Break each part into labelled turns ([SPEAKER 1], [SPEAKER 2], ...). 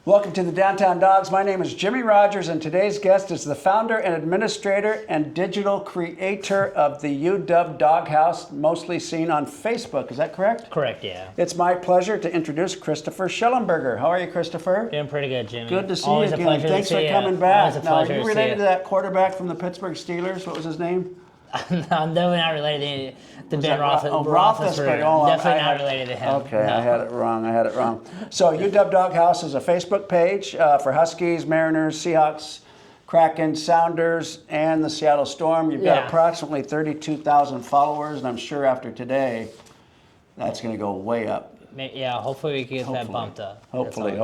[SPEAKER 1] Welcome to the Downtown Dawgs. My name is Jimmy Rogers, and today's guest is the founder and administrator and digital creator of the UW Dawg House, mostly seen on Facebook. Is that correct?
[SPEAKER 2] Correct, yeah.
[SPEAKER 1] It's my pleasure to introduce Kristofer Shellenbarger. How are you, Kristofer?
[SPEAKER 2] Doing pretty good, Jimmy.
[SPEAKER 1] Good to see
[SPEAKER 2] Always
[SPEAKER 1] you
[SPEAKER 2] a
[SPEAKER 1] again.
[SPEAKER 2] pleasure
[SPEAKER 1] Thanks
[SPEAKER 2] to
[SPEAKER 1] for
[SPEAKER 2] see
[SPEAKER 1] coming
[SPEAKER 2] you.
[SPEAKER 1] back.
[SPEAKER 2] Always a
[SPEAKER 1] Now, are
[SPEAKER 2] pleasure
[SPEAKER 1] you
[SPEAKER 2] to
[SPEAKER 1] related
[SPEAKER 2] see
[SPEAKER 1] to that quarterback from the Pittsburgh Steelers? What was his name?
[SPEAKER 2] I'm definitely not related to Ben
[SPEAKER 1] Roethlisberger.
[SPEAKER 2] Roethlisberger.
[SPEAKER 1] Oh,
[SPEAKER 2] Definitely not related to him.
[SPEAKER 1] Okay,
[SPEAKER 2] No.
[SPEAKER 1] I had it wrong. So UW Dawg House is a Facebook page for Huskies, Mariners, Seahawks, Kraken, Sounders, and the Seattle Storm. You've got approximately 32,000 followers, and I'm sure after today, that's going to go way up.
[SPEAKER 2] Yeah, hopefully we can get that bumped up.
[SPEAKER 1] Hopefully.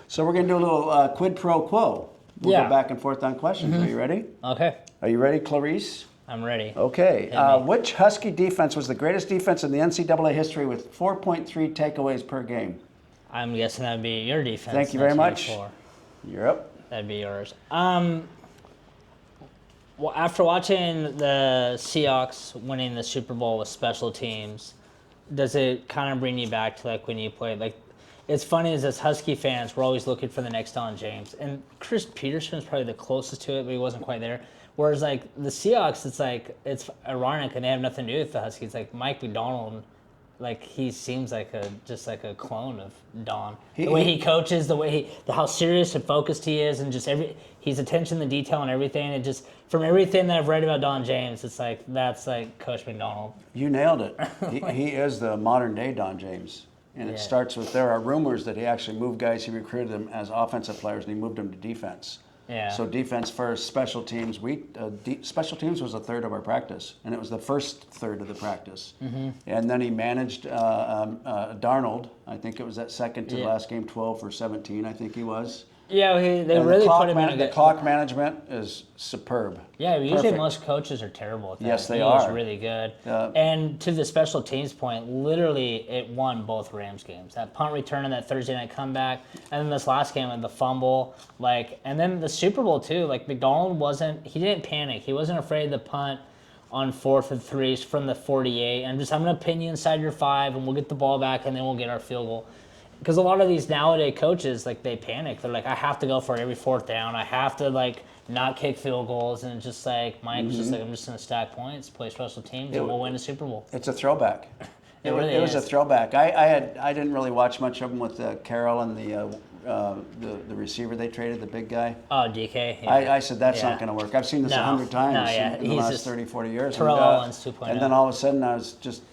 [SPEAKER 1] So we're going to do a little quid pro quo. We'll go back and forth on questions. Are you ready?
[SPEAKER 2] Okay.
[SPEAKER 1] Are you ready, Clarice?
[SPEAKER 2] I'm ready.
[SPEAKER 1] Okay. Which Husky defense was the greatest defense in the NCAA history with 4.3 takeaways per game?
[SPEAKER 2] I'm guessing that would be your defense.
[SPEAKER 1] Thank you very much. You're up.
[SPEAKER 2] That'd be yours. Well, after watching the Seahawks winning the Super Bowl with special teams, does it kind of bring you back to like when you played? Like, it's funny is as Husky fans, we're always looking for the next Don James, and Chris Peterson is probably the closest to it, but he wasn't quite there. Whereas like the Seahawks, it's ironic and they have nothing to do with the Huskies. Like Mike McDonald, like he seems like just like a clone of Don. The way he coaches, how serious and focused he is, and just he's attention to detail and everything. And just from everything that I've read about Don James, it's like that's like Coach McDonald.
[SPEAKER 1] You nailed it. He is the modern day Don James. And it starts with, there are rumors that he actually moved guys, he recruited them as offensive players, and he moved them to defense.
[SPEAKER 2] Yeah.
[SPEAKER 1] So defense first, special teams. Special teams was a third of our practice, and it was the first third of the practice. Mm-hmm. And then he managed Darnold. I think it was that second to the last game, 12 or 17, I think he was.
[SPEAKER 2] Yeah, they really put him in
[SPEAKER 1] the clock management is superb.
[SPEAKER 2] Yeah, usually most coaches are terrible at that.
[SPEAKER 1] Yes, they are.
[SPEAKER 2] He was really good. And to the special teams point, literally it won both Rams games. That punt return and that Thursday night comeback, and then this last game with the fumble, and then the Super Bowl too. Like McDonald he didn't panic. He wasn't afraid to punt on 4th and 3 from the 48, and I'm going to pin you inside your 5, and we'll get the ball back, and then we'll get our field goal. Because a lot of these nowadays coaches, like they panic. They're like, I have to go for it every 4th down. I have to not kick field goals. And just like Mike was just like, I'm just going to stack points, play special teams, and we'll win the Super Bowl.
[SPEAKER 1] It's a throwback.
[SPEAKER 2] It
[SPEAKER 1] was a throwback. I didn't really watch much of them with Carroll and the receiver they traded, the big guy.
[SPEAKER 2] Oh, DK. Yeah.
[SPEAKER 1] I said that's not going to work. I've seen this 100 times in the last 30, 40 years.
[SPEAKER 2] Terrell Owens 2.0.
[SPEAKER 1] And then all of a sudden I was just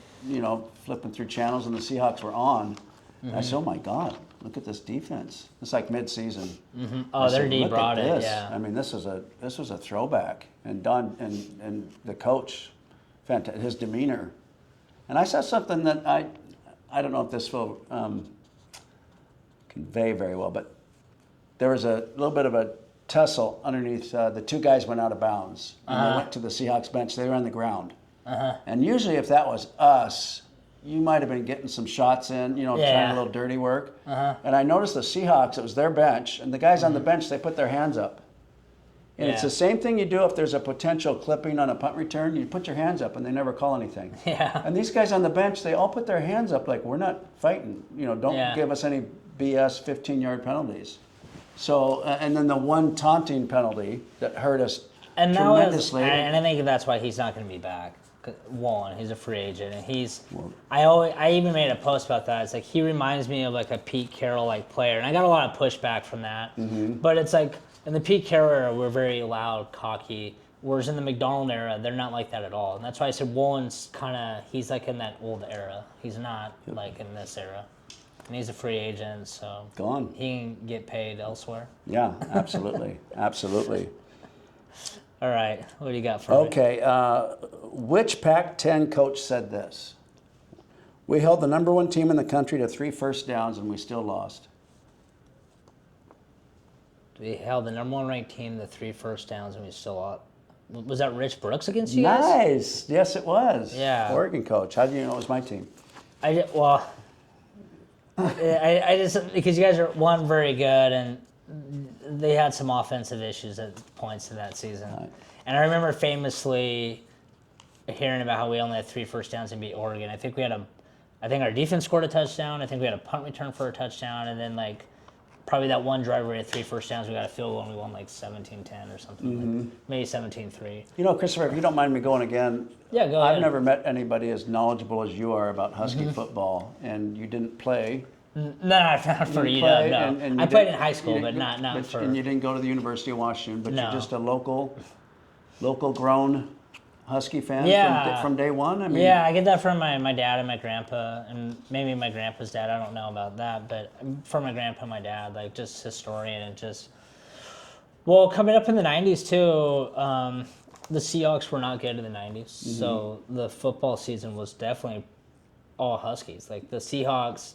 [SPEAKER 1] flipping through channels and the Seahawks were on. Mm-hmm. I said, oh my God, look at this defense. It's like mid-season.
[SPEAKER 2] Mm-hmm. Oh, their D brought it, yeah.
[SPEAKER 1] I mean, this was a throwback. And Don and the coach, his demeanor. And I saw something that I don't know if this will convey very well, but there was a little bit of a tussle underneath. The two guys went out of bounds. And they went to the Seahawks bench. They were on the ground. And usually if that was us, you might have been getting some shots in, trying a little dirty work. And I noticed the Seahawks, it was their bench, and the guys on the bench, they put their hands up. And it's the same thing you do if there's a potential clipping on a punt return. You put your hands up, and they never call anything.
[SPEAKER 2] Yeah.
[SPEAKER 1] And these guys on the bench, they all put their hands up like, we're not fighting. Don't give us any BS 15-yard penalties. So, and then the one taunting penalty that hurt us tremendously.
[SPEAKER 2] And I think that's why he's not going to be back. One, he's a free agent, and I even made a post about that. It's like he reminds me of like a Pete Carroll player, and I got a lot of pushback from that. Mm-hmm. But it's like in the Pete Carroll era, we're very loud, cocky. Whereas in the McDonald era, they're not like that at all. And that's why I said Woolen's he's like in that old era. He's not like in this era. And he's a free agent, so
[SPEAKER 1] gone.
[SPEAKER 2] He can get paid elsewhere.
[SPEAKER 1] Yeah, absolutely, absolutely.
[SPEAKER 2] All right, what do you got for me?
[SPEAKER 1] Okay, which Pac-10 coach said this? We held the #1 team in the country to 3 first downs and we still lost.
[SPEAKER 2] We held the #1 ranked team to 3 first downs and we still lost. Was that Rich Brooks against you guys?
[SPEAKER 1] Nice. Yes, it was.
[SPEAKER 2] Yeah.
[SPEAKER 1] Oregon coach. How do you know it was my team?
[SPEAKER 2] I just because you guys are very good and they had some offensive issues at points in that season. Right. And I remember famously hearing about how we only had 3 first downs and beat Oregon. I think our defense scored a touchdown. I think we had a punt return for a touchdown, and then probably that one drive where we had 3 first downs, we got a field goal and we won like 17-10 or something, like maybe 17-3.
[SPEAKER 1] You know, Christopher, if you don't mind me going again,
[SPEAKER 2] Yeah, go ahead.
[SPEAKER 1] I've never met anybody as knowledgeable as you are about Husky football, and you didn't play.
[SPEAKER 2] No, not for UW,
[SPEAKER 1] play,
[SPEAKER 2] no.
[SPEAKER 1] and
[SPEAKER 2] I
[SPEAKER 1] you
[SPEAKER 2] played
[SPEAKER 1] didn't-
[SPEAKER 2] in high school,
[SPEAKER 1] you
[SPEAKER 2] but
[SPEAKER 1] didn't-
[SPEAKER 2] not for...
[SPEAKER 1] And you didn't go to the University of Washington, but
[SPEAKER 2] No.
[SPEAKER 1] you're just a local grown Husky fan
[SPEAKER 2] Yeah.
[SPEAKER 1] from day one? I mean,
[SPEAKER 2] Yeah, I get that from my dad and my grandpa, and maybe my grandpa's dad. I don't know about that, but from my grandpa and my dad, like just historian and just. Well, coming up in the '90s too, the Seahawks were not good in the '90s, so the football season was definitely all Huskies. Like the Seahawks,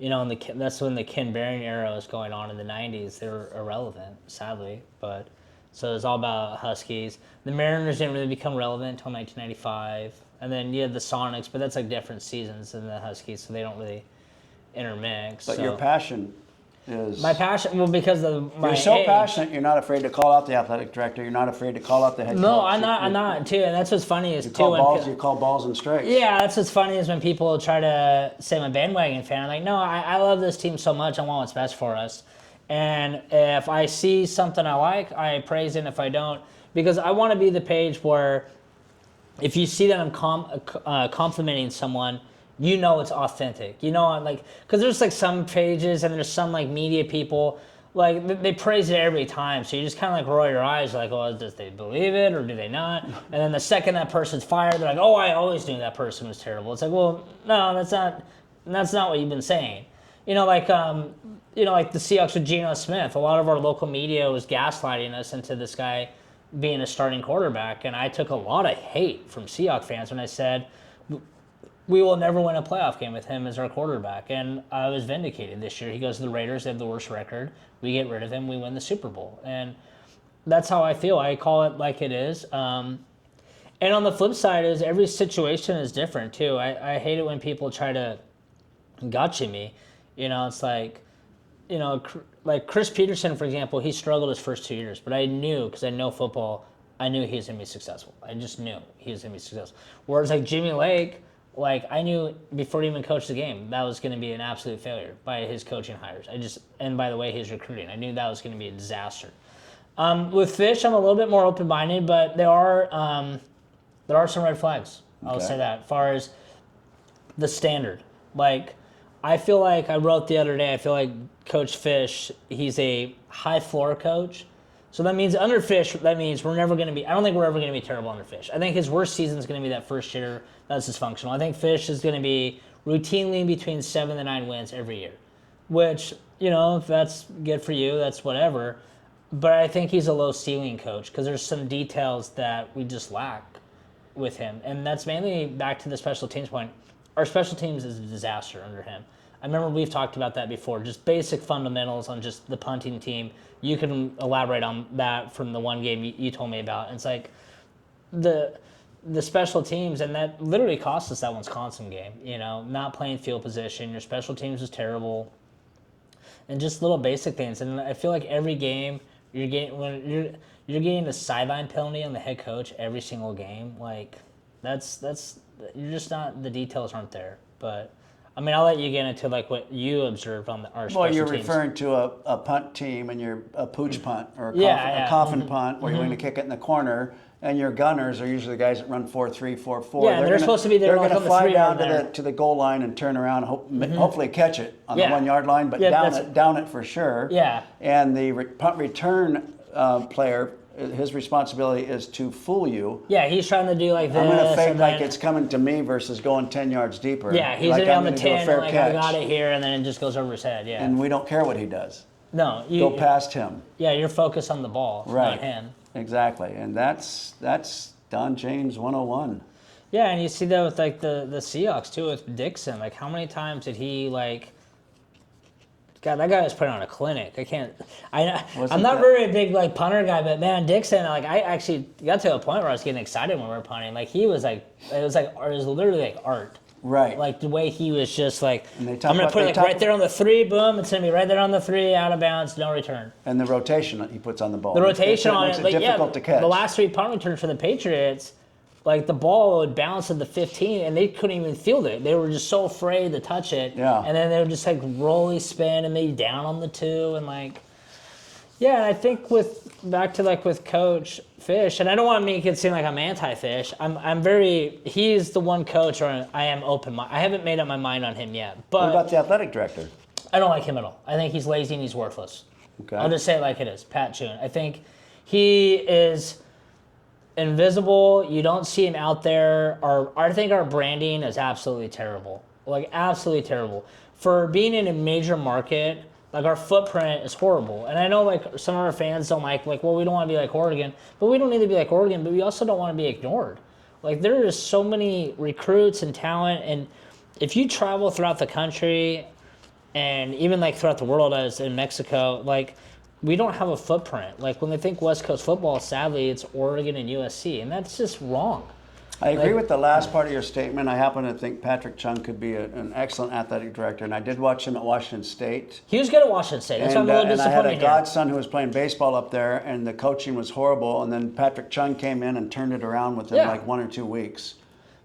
[SPEAKER 2] you know, that's when the Ken Barron era was going on in the '90s. They were irrelevant, sadly, but. So it was all about Huskies. The Mariners didn't really become relevant until 1995. And then you had the Sonics, but that's like different seasons than the Huskies, so they don't really intermix.
[SPEAKER 1] But your passion is...
[SPEAKER 2] My passion, well, because of my
[SPEAKER 1] You're so
[SPEAKER 2] age.
[SPEAKER 1] passionate, you're not afraid to call out the athletic director, you're not afraid to call out the head coach.
[SPEAKER 2] No, I'm not, too. And that's what's funny is,
[SPEAKER 1] You
[SPEAKER 2] too.
[SPEAKER 1] call balls and strikes.
[SPEAKER 2] Yeah, that's what's funny is when people try to say I'm a bandwagon fan. I'm like, no, I love this team so much, I want what's best for us. And if I see something I like, I praise it. And if I don't, because I want to be the page where if you see that I'm complimenting someone, you know it's authentic. You know, like, because there's like some pages and there's some like media people, like they praise it every time. So you just kind of like roll your eyes like, oh, does they believe it or do they not? And then the second that person's fired, they're like, oh, I always knew that person was terrible. It's like, well, no, that's not what you've been saying. You know, like the Seahawks with Geno Smith. A lot of our local media was gaslighting us into this guy being a starting quarterback, and I took a lot of hate from Seahawks fans when I said we will never win a playoff game with him as our quarterback. And I was vindicated this year. He goes to the Raiders. They have the worst record. We get rid of him. We win the Super Bowl. And that's how I feel. I call it like it is. And on the flip side is every situation is different, too. I hate it when people try to gotcha me. You know, it's like, you know, like Chris Peterson, for example, he struggled his first 2 years, but I knew, because I know football, I knew he was going to be successful. I just knew he was going to be successful. Whereas like Jimmy Lake, like I knew before he even coached the game, that was going to be an absolute failure by his coaching hires. And by the way, his recruiting, I knew that was going to be a disaster. With Fish, I'm a little bit more open-minded, but there are some red flags. I'll say that. As far as the standard, like, I feel like I wrote the other day, I feel like Coach Fish, he's a high floor coach. So that means under Fish, that means I don't think we're ever going to be terrible under Fish. I think his worst season is going to be that first year. That's dysfunctional. I think Fish is going to be routinely between 7 and 9 wins every year, which, you know, if that's good for you, that's whatever. But I think he's a low ceiling coach because there's some details that we just lack with him. And that's mainly back to the special teams point. Our special teams is a disaster under him. I remember we've talked about that before, just basic fundamentals on just the punting team. You can elaborate on that from the one game you told me about. And it's like the special teams, and that literally cost us that Wisconsin game, you know, not playing field position. Your special teams was terrible. And just little basic things. And I feel like every game you're getting a sideline penalty on the head coach every single game. Like that's you're just not, the details aren't there. But I mean, I'll let you get into like what you observed on our special teams.
[SPEAKER 1] Well, you're referring to a punt team and you're a pooch punt or a coffin punt where you're going to kick it in the corner, and your gunners are usually the guys that run 4-3, 4-4.
[SPEAKER 2] Yeah, they're supposed to be there.
[SPEAKER 1] They're going to fly down
[SPEAKER 2] there
[SPEAKER 1] to the goal line and turn around and hopefully catch it on the 1 yard line, but down it for sure.
[SPEAKER 2] Yeah.
[SPEAKER 1] And the punt return player, his responsibility is to fool you.
[SPEAKER 2] Yeah, he's trying to do like this.
[SPEAKER 1] I'm going to fake like it's coming to me versus going 10 yards deeper.
[SPEAKER 2] Yeah, he's
[SPEAKER 1] like
[SPEAKER 2] on the 10, like
[SPEAKER 1] catch.
[SPEAKER 2] I got it here, and then it just goes over his head. Yeah.
[SPEAKER 1] And we don't care what he does.
[SPEAKER 2] No,
[SPEAKER 1] go past him.
[SPEAKER 2] Yeah, you're focused on the ball, not him.
[SPEAKER 1] Exactly, and that's Don James 101.
[SPEAKER 2] Yeah, and you see that with like the Seahawks too with Dixon. Like, how many times did he like? God, that guy was putting on a clinic. I'm not very big like punter guy, but man, Dixon, like I actually got to a point where I was getting excited when we were punting. Like he was like, it was literally like art.
[SPEAKER 1] Right.
[SPEAKER 2] Like the way he was just like, I'm gonna put it like right there on the 3, boom. It's gonna be right there on the 3, out of bounds, no return.
[SPEAKER 1] And the rotation that he puts on the ball.
[SPEAKER 2] The rotation on
[SPEAKER 1] it makes it difficult to catch.
[SPEAKER 2] The last 3 punt returns for the Patriots, like the ball would bounce at the 15 and they couldn't even field it. They were just so afraid to touch it.
[SPEAKER 1] Yeah.
[SPEAKER 2] And then they would just like rolly spin and they down on the 2 and like, yeah, and I think back to with Coach Fish, and I don't want to make it seem like I'm anti-Fish. He's the one coach where I am open-minded. I haven't made up my mind on him yet. But
[SPEAKER 1] What about the athletic director?
[SPEAKER 2] I don't like him at all. I think he's lazy and he's worthless.
[SPEAKER 1] Okay.
[SPEAKER 2] I'll just say it like it is, Pat Choon. I think he is invisible. You don't see him out there. I think our branding is absolutely terrible. Like, absolutely terrible. For being in a major market, like, our footprint is horrible. And I know, like, some of our fans don't like, well, we don't want to be like Oregon. But we don't need to be like Oregon, but we also don't want to be ignored. Like, there is so many recruits and talent. And if you travel throughout the country and even, like, throughout the world, as in Mexico, like, we don't have a footprint. Like, when they think West Coast football, sadly, it's Oregon and USC. And that's just wrong.
[SPEAKER 1] I agree with the last part of your statement. I happen to think Patrick Chung could be an excellent athletic director, and I did watch him at Washington State.
[SPEAKER 2] He was good at Washington State. That's why I'm a little
[SPEAKER 1] and I had
[SPEAKER 2] disappointed
[SPEAKER 1] a
[SPEAKER 2] here.
[SPEAKER 1] godson who was playing baseball up there, and the coaching was horrible. And then Patrick Chung came in and turned it around within like 1 or 2 weeks.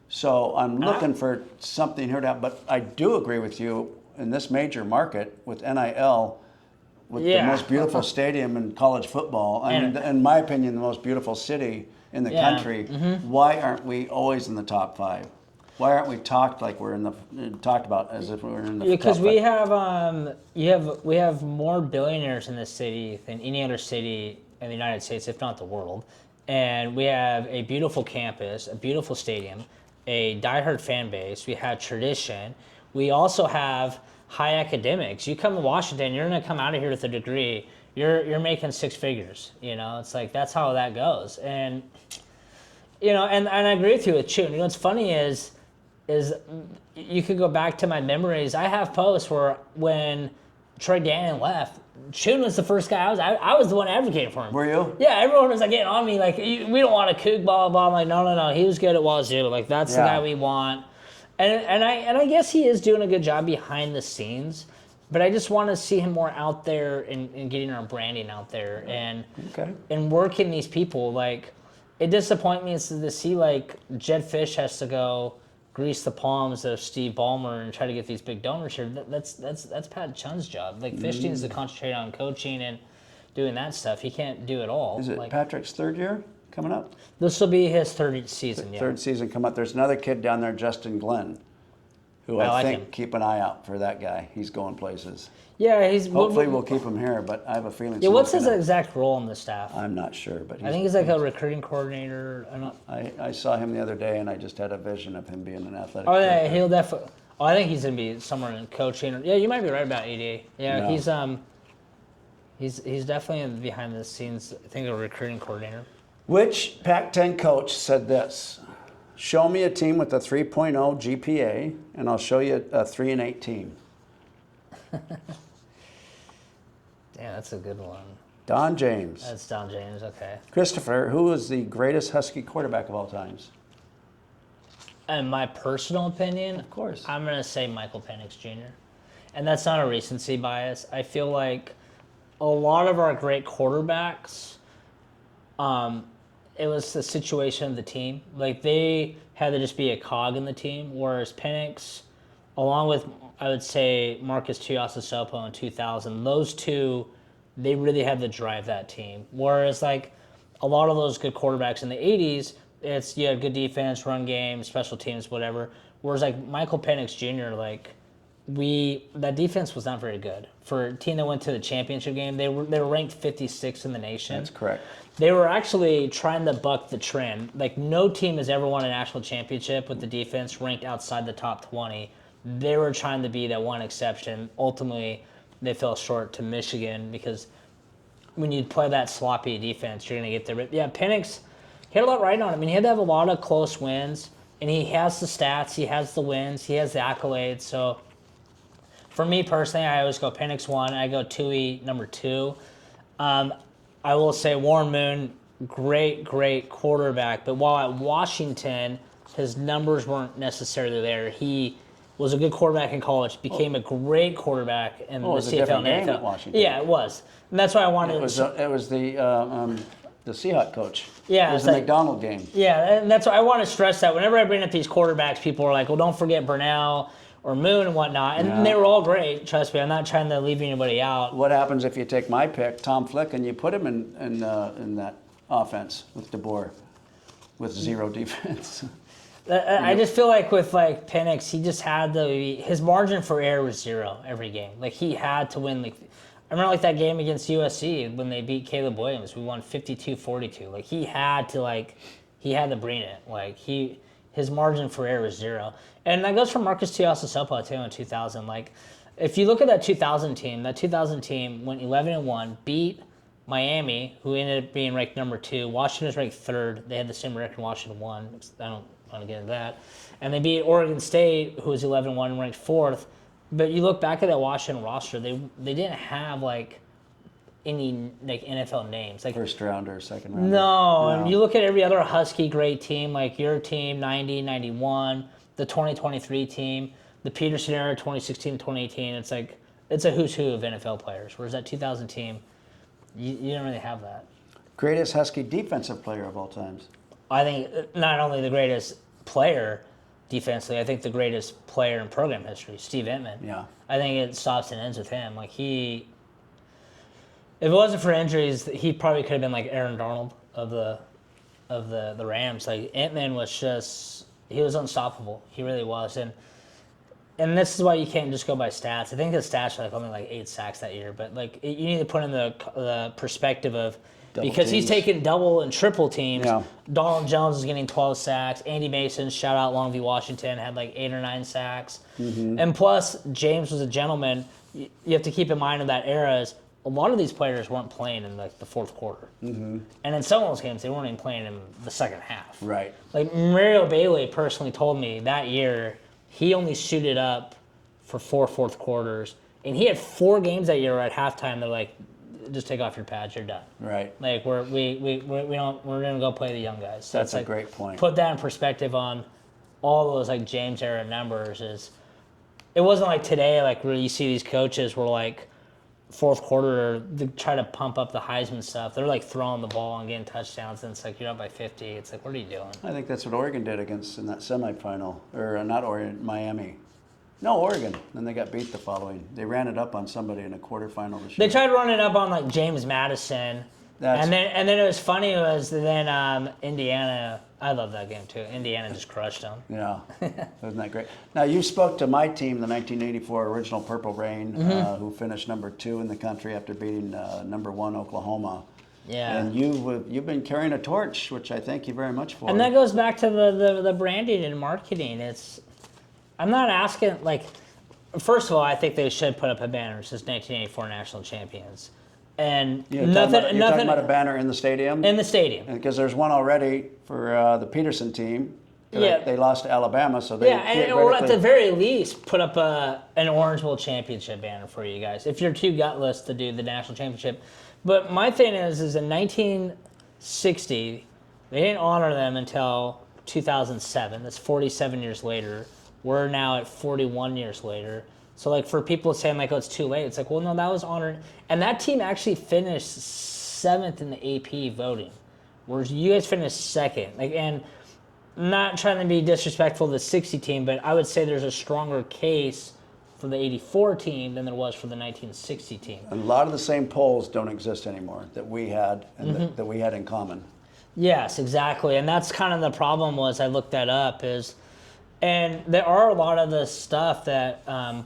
[SPEAKER 1] So I'm looking for something here to. But I do agree with you in this major market with NIL. With the most beautiful stadium in college football, and in my opinion, the most beautiful city in the country. Why aren't we always in the top 5? Why aren't we talked about as if we were in the
[SPEAKER 2] because
[SPEAKER 1] top
[SPEAKER 2] we
[SPEAKER 1] 5?
[SPEAKER 2] have we have more billionaires in this city than any other city in the United States, if not the world, and we have a beautiful campus, a beautiful stadium, a diehard fan base. We have tradition. We also have high academics. You come to Washington, you're going to come out of here with a degree. You're making 6 figures. You know, it's like that's how that goes. And you know, and I agree with you with Choon. You know, what's funny is you could go back to my memories. I have posts where when Troy Dannon left, Choon was the first guy. I was the one advocating for him.
[SPEAKER 1] Were you?
[SPEAKER 2] Yeah, everyone was like getting on me like we don't want a kook, blah blah blah. I'm like no. He was good at Wazoo. Like that's the guy we want. And I guess he is doing a good job behind the scenes, but I just want to see him more out there and getting our branding out there and working these people. Like, it disappoints me to see like Jed Fish has to go grease the palms of Steve Ballmer and try to get these big donors here. That's Pat Chun's job. Like, Fish needs to concentrate on coaching and doing that stuff. He can't do it all.
[SPEAKER 1] Is it Patrick's 3rd year coming up?
[SPEAKER 2] This will be his 3rd season.
[SPEAKER 1] Third season come up. There's another kid down there, Justin Glenn, who I think keep an eye out for that guy. He's going places.
[SPEAKER 2] Yeah,
[SPEAKER 1] hopefully we'll keep him here, but I have a feeling.
[SPEAKER 2] Yeah, what's his exact role on the staff?
[SPEAKER 1] I'm not sure, but
[SPEAKER 2] I think he's like a recruiting coordinator.
[SPEAKER 1] I saw him the other day, and I just had a vision of him being an athletic.
[SPEAKER 2] Oh yeah,
[SPEAKER 1] director.
[SPEAKER 2] he'll definitely. Oh, I think he's gonna be somewhere in coaching. Yeah, you might be right about AD. Yeah, he's definitely behind the scenes. I think a recruiting coordinator.
[SPEAKER 1] Which Pac-10 coach said this? Show me a team with a 3.0 GPA, and I'll show you a 3-8 team.
[SPEAKER 2] Yeah, that's a good one.
[SPEAKER 1] Don James.
[SPEAKER 2] That's Don James, okay.
[SPEAKER 1] Kristofer, who is the greatest Husky quarterback of all times?
[SPEAKER 2] In my personal opinion,
[SPEAKER 1] Of course.
[SPEAKER 2] I'm going to say Michael Penix Jr. And that's not a recency bias. I feel like a lot of our great quarterbacks, it was the situation of the team. Like, they had to just be a cog in the team, whereas Penix, along with, I would say, Marcus Tuiasosopo in 2000, those two, they really had to drive that team. Whereas, like, a lot of those good quarterbacks in the 80s, it's, you had good defense, run game, special teams, whatever. Whereas, like, Michael Penix Jr., like, that defense was not very good. For a team that went to the championship game, they were ranked 56th in the nation.
[SPEAKER 1] That's correct.
[SPEAKER 2] They were actually trying to buck the trend. Like, no team has ever won a national championship with the defense ranked outside the top 20. They were trying to be that one exception. Ultimately, they fell short to Michigan because when you play that sloppy defense, you're going to get there. But, yeah, Penix, he had a lot right on him. I mean, he had to have a lot of close wins, and he has the stats, he has the wins, he has the accolades. So, for me personally, I always go Penix 1, I go Tui number 2. I will say Warren Moon, great quarterback. But while at Washington, his numbers weren't necessarily there. He was a good quarterback in college, became a great quarterback in the CFL and
[SPEAKER 1] game
[SPEAKER 2] NFL.
[SPEAKER 1] at Washington.
[SPEAKER 2] Yeah, it was. And that's why I wanted
[SPEAKER 1] It was the the Seahawks coach.
[SPEAKER 2] Yeah,
[SPEAKER 1] it was
[SPEAKER 2] it's
[SPEAKER 1] the
[SPEAKER 2] like-
[SPEAKER 1] McDonald game.
[SPEAKER 2] Yeah, and that's why I want to stress that whenever I bring up these quarterbacks, people are like, well, don't forget Burnell or Moon and whatnot. And
[SPEAKER 1] Yeah.
[SPEAKER 2] they were all great. Trust me, I'm not trying to leave anybody out.
[SPEAKER 1] What happens if you take my pick, Tom Flick, and you put him in that offense with DeBoer with zero defense?
[SPEAKER 2] I just feel like with like Penix, he just had his margin for error was 0 every game. Like he had to win. Like I remember like that game against USC when they beat Caleb Williams. We won 52-42. Like he had to bring it. Like his margin for error was 0. And that goes for Marcus Tuiasosopo too in 2000. Like if you look at that 2000 team went 11-1, beat Miami, who ended up being ranked number 2. Washington was ranked 3rd. They had the same record. Washington won. I don't want to get into that. And they beat Oregon State, who was 11-1 and ranked 4th. But you look back at that Washington roster, they didn't have like any like NFL names. Like
[SPEAKER 1] First rounder, second rounder.
[SPEAKER 2] no, and you look at every other Husky great team, like your team, 90, 91, the 2023 team, the Peterson era, 2016, 2018. It's like, it's a who's who of NFL players. Whereas that 2000 team, you didn't really have that.
[SPEAKER 1] Greatest Husky defensive player of all times.
[SPEAKER 2] I think not only the greatest player defensively, I think the greatest player in program history, Steve Entman.
[SPEAKER 1] Yeah.
[SPEAKER 2] I think it stops and ends with him. Like if it wasn't for injuries, he probably could have been like Aaron Donald of the Rams. Like Entman was he was unstoppable. He really was. And this is why you can't just go by stats. I think his stats are like only like 8 sacks that year, but like you need to put in the perspective of
[SPEAKER 1] Double
[SPEAKER 2] because he's
[SPEAKER 1] teams.
[SPEAKER 2] taking double and triple teams.
[SPEAKER 1] Yeah.
[SPEAKER 2] Donald Jones is getting 12 sacks. Andy Mason, shout out Longview, Washington, had like 8 or 9 sacks.
[SPEAKER 1] Mm-hmm.
[SPEAKER 2] And plus, James was a gentleman. You have to keep in mind in that era is a lot of these players weren't playing in like the fourth quarter. Mm-hmm. And in some of those games, they weren't even playing in the second half.
[SPEAKER 1] Right.
[SPEAKER 2] Like Mario Bailey personally told me that year he only suited up for 4 fourth quarters. And he had 4 games that year where at halftime they're like, just take off your pads, you're done.
[SPEAKER 1] Right.
[SPEAKER 2] Like we're gonna go play the young guys. So
[SPEAKER 1] That's
[SPEAKER 2] it's
[SPEAKER 1] a
[SPEAKER 2] like,
[SPEAKER 1] great point.
[SPEAKER 2] Put that in perspective on all those like James era numbers. It wasn't like today, like where you see these coaches were like fourth quarter they try to pump up the Heisman stuff. They're like throwing the ball and getting touchdowns, and it's like you're up by 50. It's like, what are you doing?
[SPEAKER 1] I think that's what Oregon did in that semifinal, or not Oregon, Miami. No, Oregon. Then they got beat the following. They ran it up on somebody in a quarterfinal this
[SPEAKER 2] They
[SPEAKER 1] year.
[SPEAKER 2] tried running up on like James Madison, and then it was funny was then Indiana. I love that game too. Indiana just crushed them.
[SPEAKER 1] Yeah, wasn't that great? Now you spoke to my team, the 1984 original Purple Rain, who finished number 2 in the country after beating number 1 Oklahoma.
[SPEAKER 2] Yeah.
[SPEAKER 1] And you've been carrying a torch, which I thank you very much for.
[SPEAKER 2] And that goes back to the branding and marketing. I'm not asking, like, first of all, I think they should put up a banner. It says 1984 National Champions. And
[SPEAKER 1] You're
[SPEAKER 2] nothing
[SPEAKER 1] talking about a banner in the stadium?
[SPEAKER 2] in the stadium.
[SPEAKER 1] Because there's one already for the Peterson team.
[SPEAKER 2] Yeah.
[SPEAKER 1] They lost to Alabama, so they
[SPEAKER 2] or at the
[SPEAKER 1] theoretically-
[SPEAKER 2] very least, put up an Orange Bowl championship banner for you guys, if you're too gutless to do the national championship. But my thing is in 1960, they didn't honor them until 2007. That's 47 years later. We're now at 41 years later. So, like, for people saying, like, oh, it's too late, it's like, well, no, that was honored. And that team actually finished 7th in the AP voting, whereas you guys finished 2nd. Like, and not trying to be disrespectful to the 60 team, but I would say there's a stronger case for the 84 team than there was for the 1960 team.
[SPEAKER 1] A lot of the same polls don't exist anymore that we had and that we had in common.
[SPEAKER 2] Yes, exactly. And that's kind of the problem was I looked that up and there are a lot of the stuff that,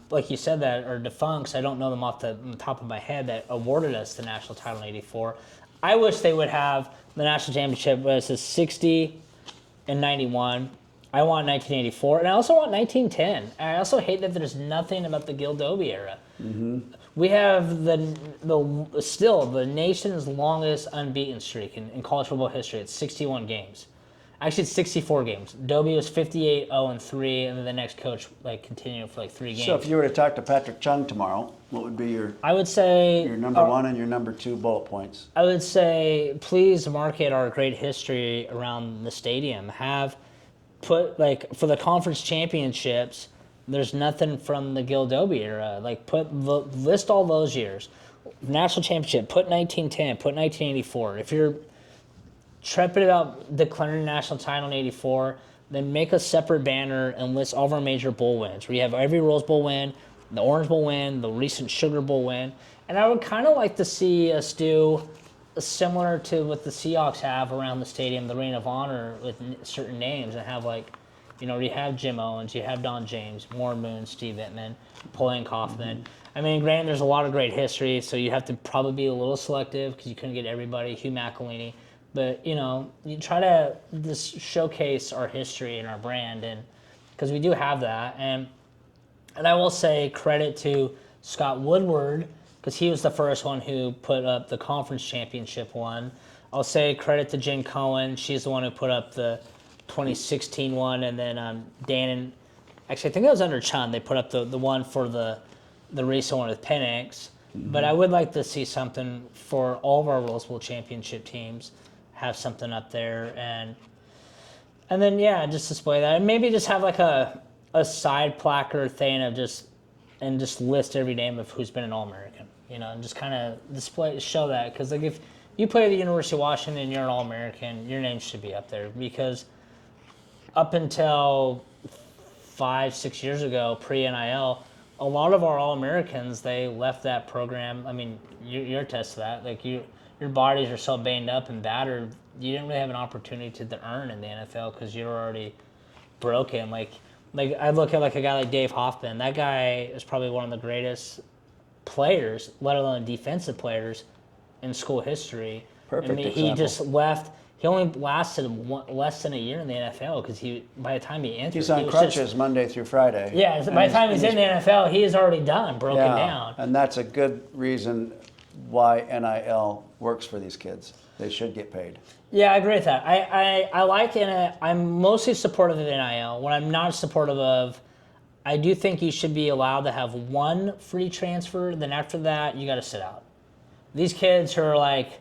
[SPEAKER 2] like you said, that are defunct. I don't know them off the top of my head that awarded us the national title in 84. I wish they would have the national championship versus 60 and 91. I want 1984, and I also want 1910. I also hate that there's nothing about the Gil Dobie era. Mm-hmm. We have still the nation's longest unbeaten streak in college football history. It's 61 games. Actually, it's 64 games. Dobie was 58-0-3, and then the next coach continued for 3 games.
[SPEAKER 1] So if you were to talk to Patrick Chung tomorrow, what would be your number 1 and your number 2 bullet points?
[SPEAKER 2] I would say, please market our great history around the stadium. For the conference championships, there's nothing from the Gil Dobie era. List all those years. National championship, put 1910, put 1984. trepid about declaring the national title in '84. Then make a separate banner and list all of our major bowl wins. Where you have every Rose Bowl win, the Orange Bowl win, the recent Sugar Bowl win, and I would kind of like to see us do similar to what the Seahawks have around the stadium, the Ring of Honor with certain names, and have like, you know, you have Jim Owens, you have Don James, Warren Moon, Steve Vittman, Napoleon Kaufman. I mean, granted, there's a lot of great history, so you have to probably be a little selective because you couldn't get everybody. Hugh McElhaney. But, you know, you try to just showcase our history and our brand, and because we do have that. And I will say credit to Scott Woodward, because he was the first one who put up the conference championship one. I'll say credit to Jen Cohen. She's the one who put up the 2016 one. And then Dan and, actually, I think that was under Chun. They put up the one for the recent one with Penix. But I would like to see something for all of our Rose Bowl championship teams. Have something up there, and then yeah, just display that, and maybe just have like a side placard thing of just list every name of who's been an All-American, you know, and just kind of show that, because like if you play at the University of Washington and you're an All-American, your name should be up there, because up until 5-6 years ago, pre-NIL, a lot of our All-Americans, they left that program. I mean, you're attest to that, like your bodies are so banged up and battered, you didn't really have an opportunity to earn in the NFL because you're already broken. Like I look at like a guy like Dave Hoffman. That guy is probably one of the greatest players, let alone defensive players, in school history.
[SPEAKER 1] Perfect
[SPEAKER 2] I mean,
[SPEAKER 1] example.
[SPEAKER 2] he just left. He only lasted less than a year in the NFL because by the time he entered,
[SPEAKER 1] He's on crutches Monday through Friday.
[SPEAKER 2] Yeah, by the time he's in the NFL, he is already done, broken down.
[SPEAKER 1] And that's a good reason why NIL works for these kids. They should get paid.
[SPEAKER 2] Yeah, I agree with that. I like NIL. I'm mostly supportive of NIL. What I'm not supportive of, I do think you should be allowed to have one free transfer. Then after that, you got to sit out. These kids who are like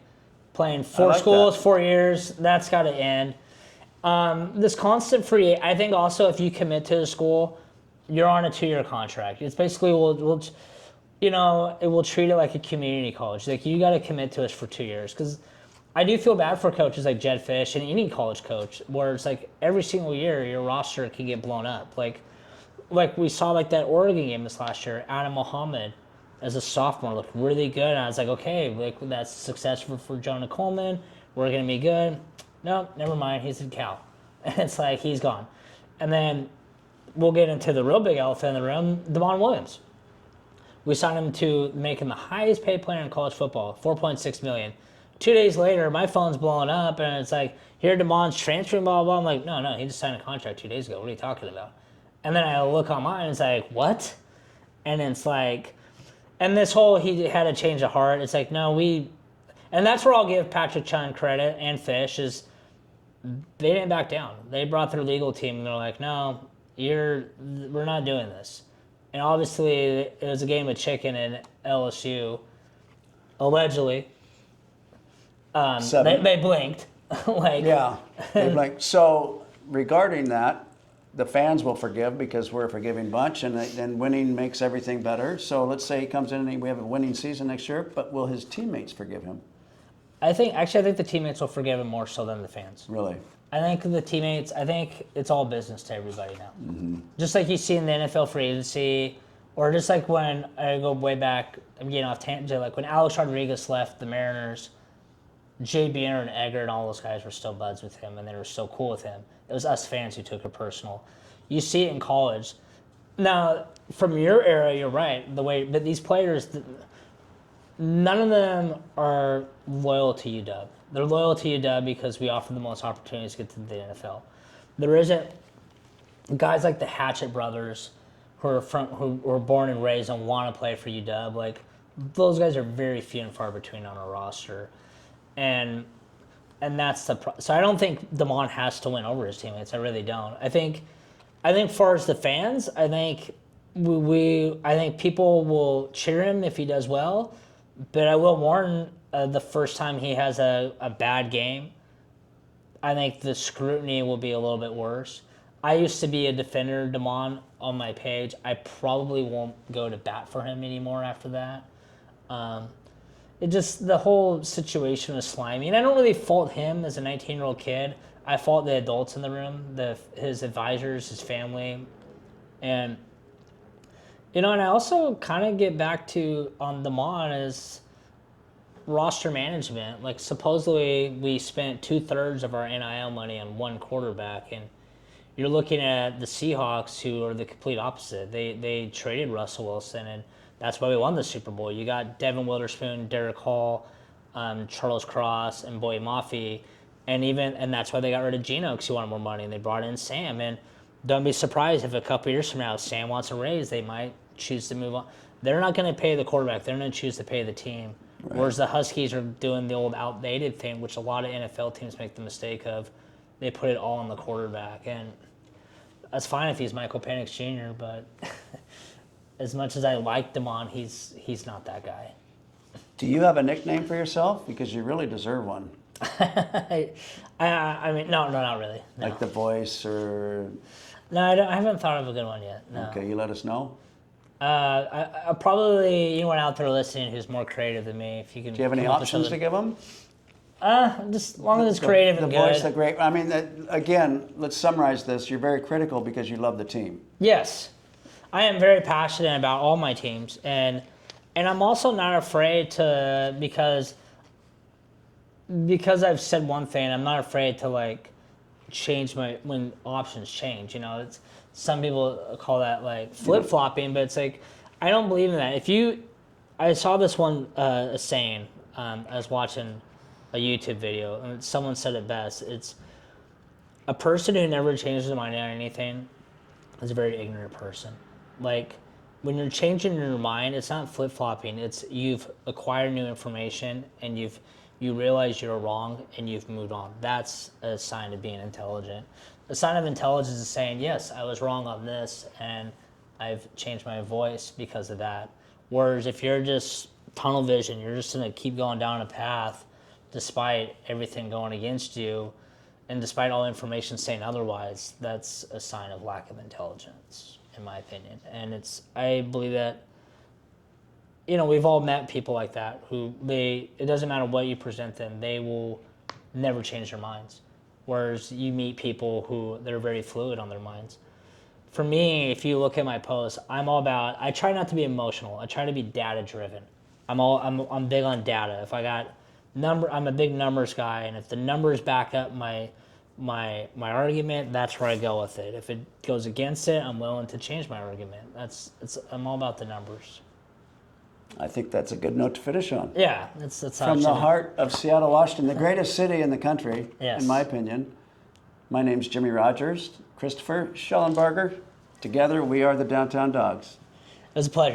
[SPEAKER 2] playing 4 schools, 4 years, that's got to end. This constant free, I think also if you commit to the school, you're on a 2-year contract. It's basically it will treat it like a community college. Like, you got to commit to us for 2 years. Because I do feel bad for coaches like Jed Fish and any college coach, where it's like every single year your roster can get blown up. Like we saw like that Oregon game this last year. Adam Muhammad, as a sophomore, looked really good. And I was like, okay, like that's successful for Jonah Coleman. We're going to be good. No, never mind. He's in Cal. And it's like, he's gone. And then we'll get into the real big elephant in the room, Devon Williams. We signed him to make him the highest paid player in college football, $4.6 million. 2 days later, my phone's blowing up, and it's like, here Devon's transferring, blah, blah, blah. I'm like, no, he just signed a contract 2 days ago. What are you talking about? And then I look online, and it's like, what? And it's like, and this whole, he had a change of heart. It's like, no, and that's where I'll give Patrick Chun credit and Fish, is they didn't back down. They brought their legal team, and they're like, no, we're not doing this. And obviously, it was a game of chicken in LSU, allegedly. They blinked.
[SPEAKER 1] They blinked. So regarding that, the fans will forgive because we're a forgiving bunch, and winning makes everything better. So let's say he comes in and we have a winning season next year, but will his teammates forgive him?
[SPEAKER 2] I think the teammates will forgive him more so than the fans.
[SPEAKER 1] Really?
[SPEAKER 2] I think it's all business to everybody now. Mm-hmm. Just like you see in the NFL free agency, or just like when I go way back, I'm getting off tangent, like when Alex Rodriguez left the Mariners, Jay Buhner and Egger and all those guys were still buds with him, and they were so cool with him. It was us fans who took it personal. You see it in college. Now, from your era, you're right. But these players, none of them are loyal to UW. They're loyal to UW because we offer the most opportunities to get to the NFL. There isn't guys like the Hatchet brothers who were born and raised and want to play for UW. Like, those guys are very few and far between on our roster. And that's so I don't think Damon has to win over his teammates. I really don't. I think far as the fans, I think people will cheer him if he does well, but I will warn the first time he has a bad game, I think the scrutiny will be a little bit worse. I used to be a defender, Damon, on my page. I probably won't go to bat for him anymore after that. it just, the whole situation was slimy. And I don't really fault him as a 19-year-old kid. I fault the adults in the room, his advisors, his family. And, and I also kind of get back to, on the Mon, is roster management. Like, supposedly we spent 2/3 of our NIL money on one quarterback, and you're looking at the Seahawks, who are the complete opposite. They traded Russell Wilson, and that's why we won the Super Bowl. You got Devin Witherspoon, Derek Hall, Charles Cross, and Boye Mafe, and that's why they got rid of Geno, because he wanted more money, and they brought in Sam. And don't be surprised if a couple years from now Sam wants a raise. They might choose to move on. They're not going to pay the quarterback. They're going to choose to pay the team. Right. Whereas the Huskies are doing the old outdated thing, which a lot of NFL teams make the mistake of. They put it all on the quarterback, and that's fine if he's Michael Penix Jr., but as much as I like Damon, he's not that guy.
[SPEAKER 1] Do you have a nickname for yourself? Because you really deserve one.
[SPEAKER 2] I mean, no, not really. No.
[SPEAKER 1] Like The Voice or...
[SPEAKER 2] No, I haven't thought of a good one yet. No.
[SPEAKER 1] Okay, you let us know.
[SPEAKER 2] I probably, anyone out there listening who's more creative than me, if you can.
[SPEAKER 1] Do you have any options to give them?
[SPEAKER 2] Just as long as it's creative and good.
[SPEAKER 1] The Voice, the great. I mean, again, let's summarize this. You're very critical because you love the team.
[SPEAKER 2] Yes, I am very passionate about all my teams, and I'm also not afraid to, because I've said one thing, I'm not afraid to change when options change. It's, some people call that flip-flopping, but it's like, I don't believe in that. I saw this one saying, I was watching a YouTube video, and someone said it best. It's, a person who never changes their mind on anything is a very ignorant person. Like, when you're changing your mind, it's not flip-flopping. It's, you've acquired new information, and you realize you're wrong, and you've moved on. That's a sign of being intelligent. A sign of intelligence is saying, yes, I was wrong on this, and I've changed my voice because of that. Whereas if you're just tunnel vision, you're just going to keep going down a path despite everything going against you, and despite all information saying otherwise, that's a sign of lack of intelligence, in my opinion. And I believe that, we've all met people like that who it doesn't matter what you present them, they will never change their minds. Whereas you meet people who, they're very fluid on their minds. For me, if you look at my posts, I try not to be emotional. I try to be data driven. I'm big on data. If I got I'm a big numbers guy, and if the numbers back up my argument, that's where I go with it. If it goes against it, I'm willing to change my argument. I'm all about the numbers.
[SPEAKER 1] I think that's a good note to finish on.
[SPEAKER 2] Yeah, that's how
[SPEAKER 1] From the heart of Seattle, Washington, the greatest city in the country,
[SPEAKER 2] yes,
[SPEAKER 1] in my opinion. My name's Jimmy Rogers, Kristofer Shellenbarger. Together, we are the Downtown Dawgs.
[SPEAKER 2] It was a pleasure.